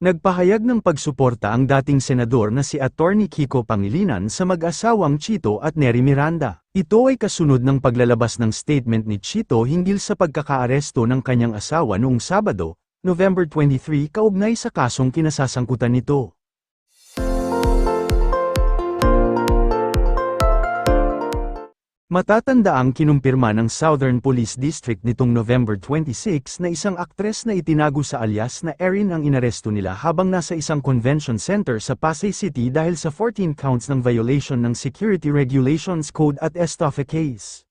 Nagpahayag ng pagsuporta ang dating senador na si Attorney Kiko Pangilinan sa mag-asawang Chito at Neri Miranda. Ito ay kasunod ng paglalabas ng statement ni Chito hinggil sa pagkakaaresto ng kanyang asawa noong Sabado, November 23 kaugnay sa kasong kinasasangkutan nito. Matatandaang kinumpirma ng Southern Police District nitong November 26 na isang aktres na itinago sa alias na Erin ang inaresto nila habang nasa isang convention center sa Pasay City dahil sa 14 counts ng violation ng Security Regulations Code at Estafa case.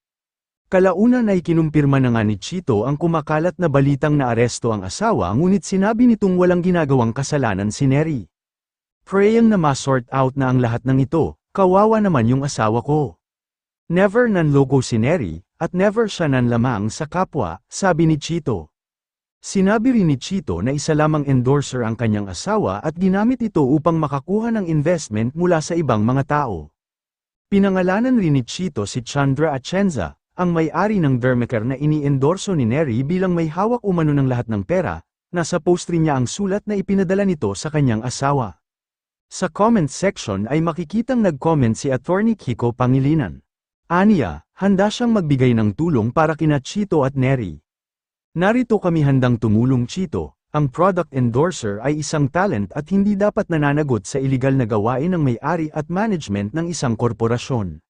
Kalaunan ay kinumpirma na nga ni Chito ang kumakalat na balitang naaresto ang asawa ngunit sinabi nitong walang ginagawang kasalanan si Neri. Praying na ma-sort out na ang lahat ng ito, kawawa naman yung asawa ko. Never nanloko si Neri, at never siya nanlamang sa kapwa, sabi ni Chito. Sinabi rin ni Chito na isa lamang endorser ang kanyang asawa at ginamit ito upang makakuha ng investment mula sa ibang mga tao. Pinangalanan rin ni Chito si Chandra Atienza, ang may-ari ng Dermacare na ini-endorso ni Neri bilang may hawak umano ng lahat ng pera. Nasa post rin niya ang sulat na ipinadala nito sa kanyang asawa. Sa comment section ay makikitang nag-comment si Attorney Kiko Pangilinan. Aniya, handa siyang magbigay ng tulong para kina Chito at Neri. Narito kami handang tumulong Chito, ang product endorser ay isang talent at hindi dapat nananagot sa iligal na gawain ng may-ari at management ng isang korporasyon.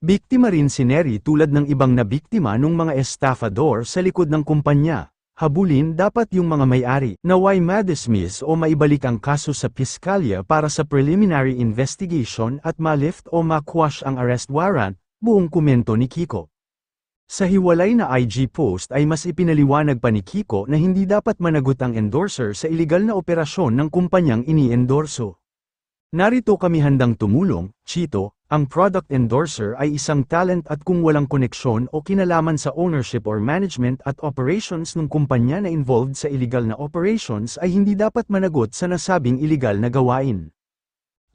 Biktima rin si Neri tulad ng ibang na biktima nung mga estafador sa likod ng kumpanya. Habulin dapat yung mga may-ari, naway ma-dismiss o maibalik ang kaso sa piskalya para sa preliminary investigation at ma-lift o ma-quash ang arrest warrant. Buong komento ni Kiko. Sa hiwalay na IG post ay mas ipinaliwanag pa ni Kiko na hindi dapat managot ang endorser sa iligal na operasyon ng kumpanyang ini-endorso. Narito kami handang tumulong, Chito, ang product endorser ay isang talent at kung walang koneksyon o kinalaman sa ownership or management at operations ng kumpanya na involved sa iligal na operations ay hindi dapat managot sa nasabing iligal na gawain.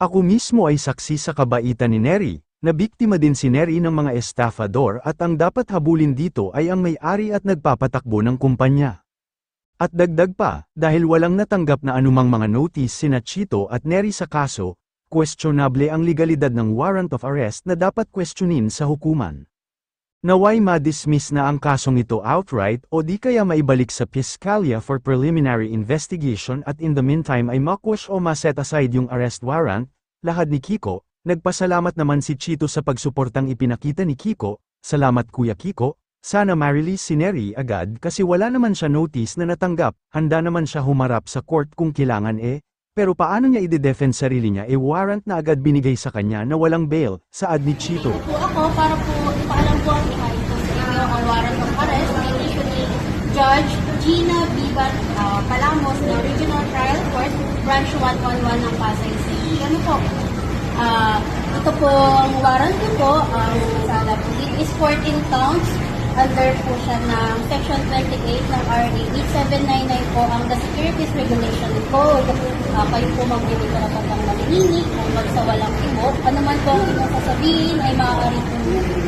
Ako mismo ay saksi sa kabaitan ni Neri. Nabiktima din si Neri ng mga estafador at ang dapat habulin dito ay ang may-ari at nagpapatakbo ng kumpanya. At dagdag pa, dahil walang natanggap na anumang mga notice sina Chito at Neri sa kaso, questionable ang legalidad ng warrant of arrest na dapat questionin sa hukuman. Naway ma-dismiss na ang kasong ito outright o di kaya maibalik sa piskalya for preliminary investigation at in the meantime ay ma-quash o ma-set aside yung arrest warrant, lahad ni Kiko. Nagpasalamat naman si Chito sa pagsuportang ipinakita ni Kiko, salamat Kuya Kiko, sana ma-release si Neri agad kasi wala naman siya notice na natanggap, handa naman siya humarap sa court kung kailangan pero paano niya i-defend sarili niya warrant na agad binigay sa kanya na walang bail, saad ni Chito. Po ako para po ipaalam po ang ihain po sa inyo ang warrant of arrest issued ni Judge Gina Bibat Palamos ng Regional Trial Court, Branch 111 ng Pasay City. Ano po? Ito po ang warrant ko po, sa it is 14 counts under po siya ng Section 28 ng RA 8799 po ang the Securities Regulation Code. Kayo po magbibig na kapag malinini kung magsawalang ibo. Ano man po ang inyong sasabihin ay maaari po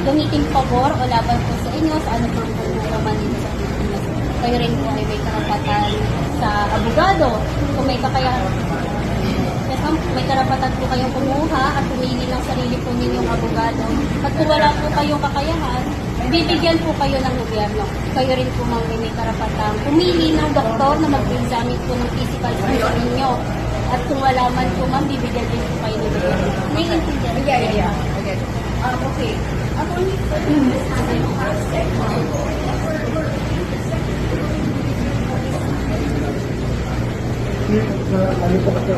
gamitin pabor o laban po sa inyo sa ano po naman dito sa Pilipinas. Kayo rin po ay may karapatan sa abogado kung may kakayahan. May karapatan po kayong kumuha at pumili ng sarili po ninyong abogado. At kung wala po kayong kakayahan, bibigyan po kayo ng gobyerno. Kayo rin po may karapatan pumili ng doktor na mag-examine po ng physical health ninyo. At kung wala man po bibigyan din po kayo ng gobyerno. Naiintindihan? Yeah. Okay. Ako ano po kasi